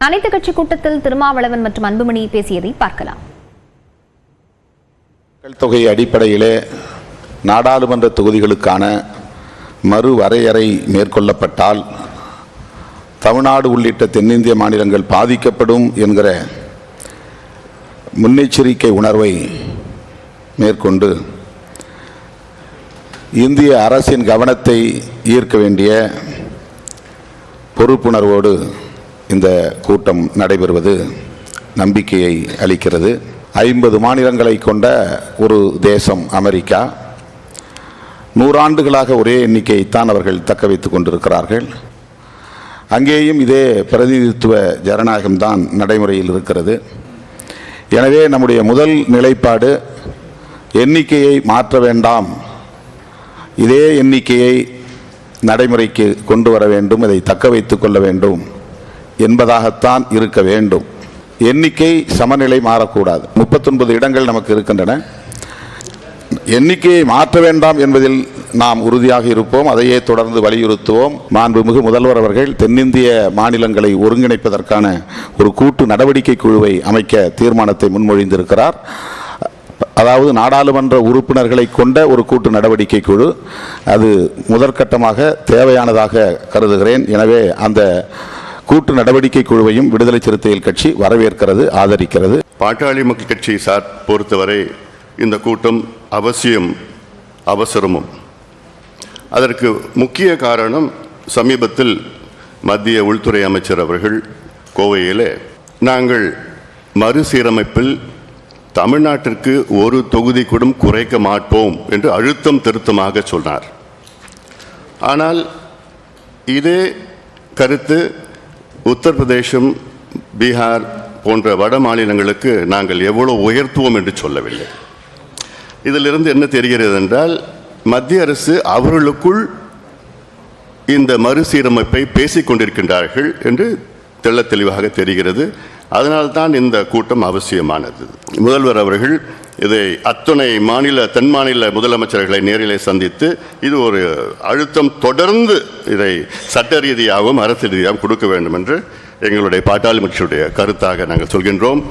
அனைத்து கட்சி கூட்டத்தில் திருமாவளவன் மற்றும் அன்புமணி பேசியதை பார்க்கலாம். மக்கள் தொகை அடிப்படையிலே நாடாளுமன்ற தொகுதிகளுக்கான மறு வரையறை மேற்கொள்ளப்பட்டால் தமிழ்நாடு உள்ளிட்ட தென்னிந்திய மாநிலங்கள் பாதிக்கப்படும் என்கிற முன்னெச்சரிக்கை உணர்வை மேற்கொண்டு இந்திய அரசின் கவனத்தை ஈர்க்க வேண்டிய பொறுப்புணர்வோடு இந்த கூட்டம் நடைபெறுவது நம்பிக்கையை அளிக்கிறது. 50 மாநிலங்களை கொண்ட ஒரு தேசம் அமெரிக்கா. 100 ஆண்டுகளாக ஒரே எண்ணிக்கையைத்தான் அவர்கள் தக்க வைத்துக் கொண்டிருக்கிறார்கள். அங்கேயும் இதே பிரதிநிதித்துவ ஜனநாயகம்தான் நடைமுறையில் இருக்கிறது. எனவே நம்முடைய முதல் நிலைப்பாடு எண்ணிக்கையை மாற்ற வேண்டாம், இதே எண்ணிக்கையை நடைமுறைக்கு கொண்டு வர வேண்டும், இதை தக்க வைத்துக் கொள்ள வேண்டும் என்பதாகத்தான் இருக்க வேண்டும். எண்ணிக்கை சமநிலை மாறக்கூடாது. 39 இடங்கள் நமக்கு இருக்கின்றன. எண்ணிக்கையை மாற்ற வேண்டாம் என்பதில் நாம் உறுதியாக இருப்போம். அதையே தொடர்ந்து வலியுறுத்துவோம். மாண்புமிகு முதல்வர் அவர்கள் தென்னிந்திய மாநிலங்களை ஒருங்கிணைப்பதற்கான ஒரு கூட்டு நடவடிக்கை குழுவை அமைக்க தீர்மானத்தை முன்மொழிந்திருக்கிறார். அதாவது நாடாளுமன்ற உறுப்பினர்களை கொண்ட ஒரு கூட்டு நடவடிக்கை குழு. அது முதற்கட்டமாக தேவையானதாக கருதுகிறேன். எனவே அந்த கூட்டு நடவடிக்கை குழுவையும் விடுதலை சிறுத்தைகள் கட்சி வரவேற்கிறது, ஆதரிக்கிறது. பாட்டாளி மக்கள் கட்சி பொறுத்தவரை இந்த கூட்டம் அவசியம், அவசரமும். அதற்கு முக்கிய காரணம், சமீபத்தில் மத்திய உள்துறை அமைச்சர் அவர்கள் கோவையிலே நாங்கள் மறுசீரமைப்பில் தமிழ்நாட்டிற்கு ஒரு தொகுதி கூட குறைக்க மாட்டோம் என்று அழுத்தம் திருத்தமாக சொன்னார். ஆனால் இதே கருத்து உத்தரப்பிரதேசம், பீகார் போன்ற வட மாநிலங்களுக்கு நாங்கள் எவ்வளவு உயர்த்துவோம் என்று சொல்லவில்லை. இதிலிருந்து என்ன தெரிகிறது என்றால், மத்திய அரசு அவர்களுக்குள் இந்த மறுசீரமைப்பை பேசிக் கொண்டிருக்கின்றார்கள் என்று தெள்ள தெளிவாக தெரிகிறது. அதனால்தான் இந்த கூட்டம் அவசியமானது. முதல்வர் அவர்கள் இதை அத்துணை தென் மாநில முதலமைச்சர்களை நேரிலே சந்தித்து இது ஒரு அழுத்தம் தொடர்ந்து இதை சட்ட ரீதியாகவும் அரசு ரீதியாகவும் கொடுக்க வேண்டும் என்று எங்களுடைய பாட்டாளி கட்சியுடைய கருத்தாக நாங்கள் சொல்கின்றோம்.